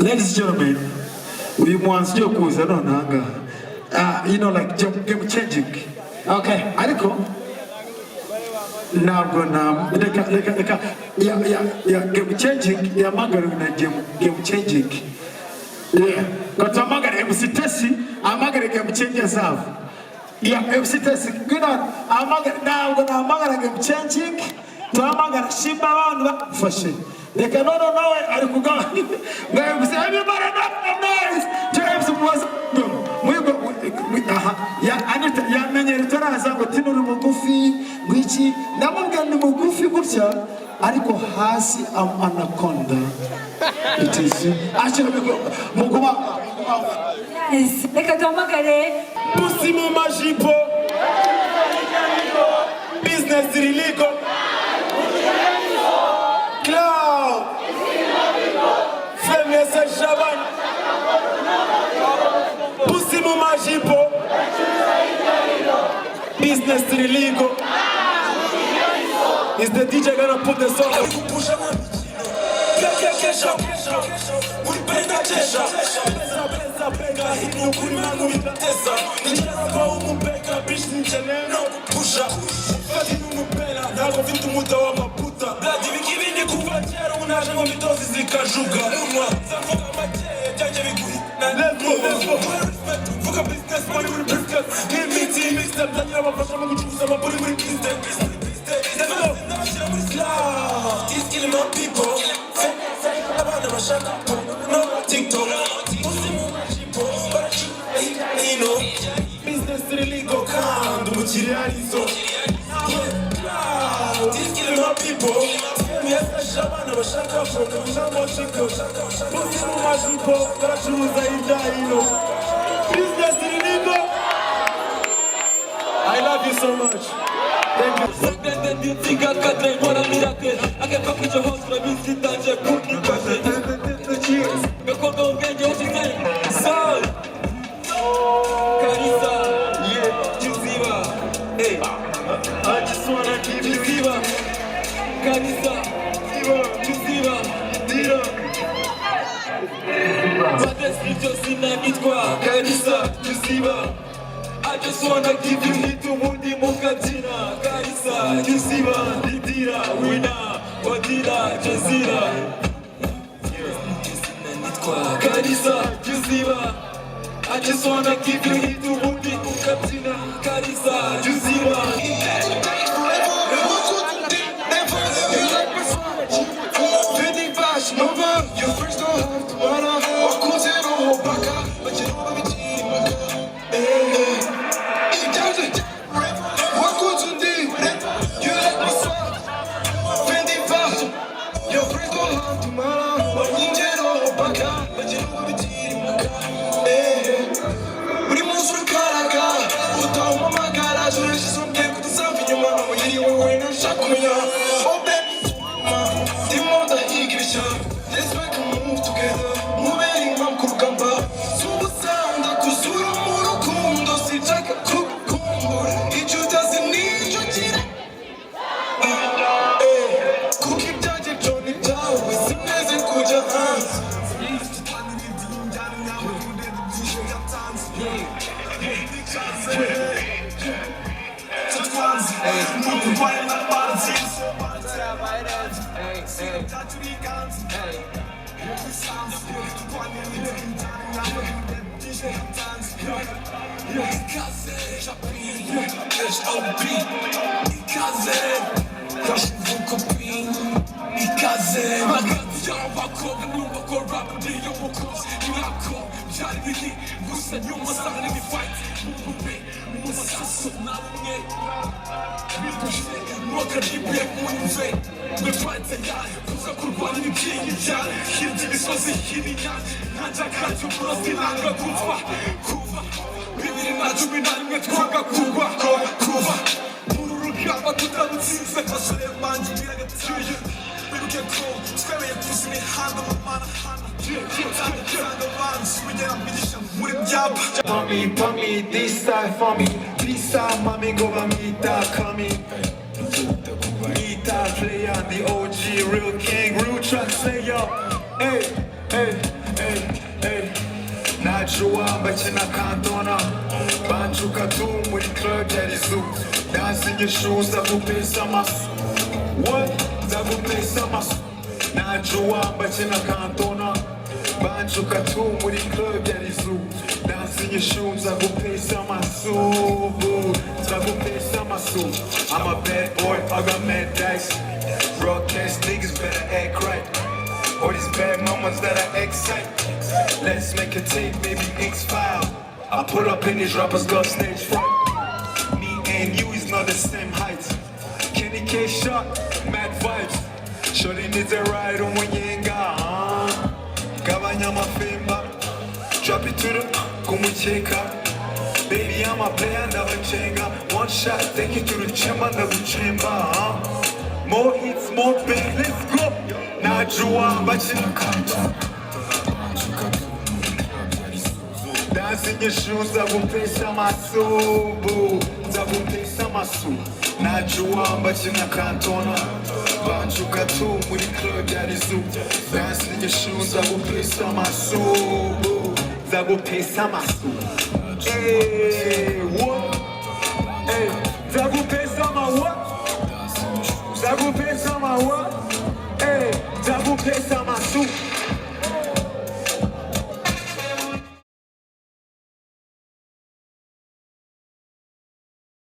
Ladies and gentlemen, uyu muhanzi ugiye kuza nonaha you know like game changing. Okay, ariko ntabwo reka ya game changing yamagariwe na game changing. Yeah, katamagara MC Tesi amagara game changing zabo. Yeah, MC Tesi gina amagara ntabwo namagara game changing. Tuhamagara shimba abantu bafashe. Reka no ari kugawa. MC everybody make noise. James was Anita yamenyera taraza ngo tino uri mugufi ngwiki namubwira ni mugufi gutya ariko hasi am anaconda. It is actually muguba. Yes, reka tuhamagare Pusi mu majipo business iligo Cloud Femese Shaban Pusi mu majipo business illegal. Is the DJ gonna put the song? He's killing my people. Business illegal, calm, do what you He's killing my people. Business illegal. I love you so much. Thank you. I just wanna give you I just wanna give you hit to Mundi Mukatina, Karisa, Jusiva, Didira, Wina, Wadira, Jazira. Karisa, Jusiva. I just wanna give you hit to Mundi Mukatina, Karisa, Jusiva. Your first don't have to wanna walk on zero baka, but you know what Mommy, this side for me. This side, mommy, go by me, that coming. Nita player, the OG, real king, real track slayer. Hey, hey, hey. Najuamba china kantona Banjuka tu muri club ya rizu Dancing your shoes zakupesa masu What? Zakupesa masu Najuamba china kantona Banjuka tu muri club ya rizu Dancing your shoes zakupesa masu Zakupesa masu I'm a bad boy, I got mad dice Broadcast niggas better act right All these bad moments that I excite Let's make a tape, maybe X-File I pull up and these rappers got stage fright Me and you is not the same height Kenny K shot, mad vibes Shorty needs a ride on when you ain't got Gabanya mafemba Drop it to the kumucheka Baby I'm a player, never chenga One shot, take it to the chamber, never chamber More hits, more pain, let's go Najuamba china kantona Dancing your shoes, zakupesa masu Zakupesa masu Najuamba china kantona Banjuka tu muri club ya rizu Dancing your shoes, zakupesa masu Zakupesa masu Hey, what? Hey, zakupesa ma what? Zakupesa ma what? Hey, zakupesa masu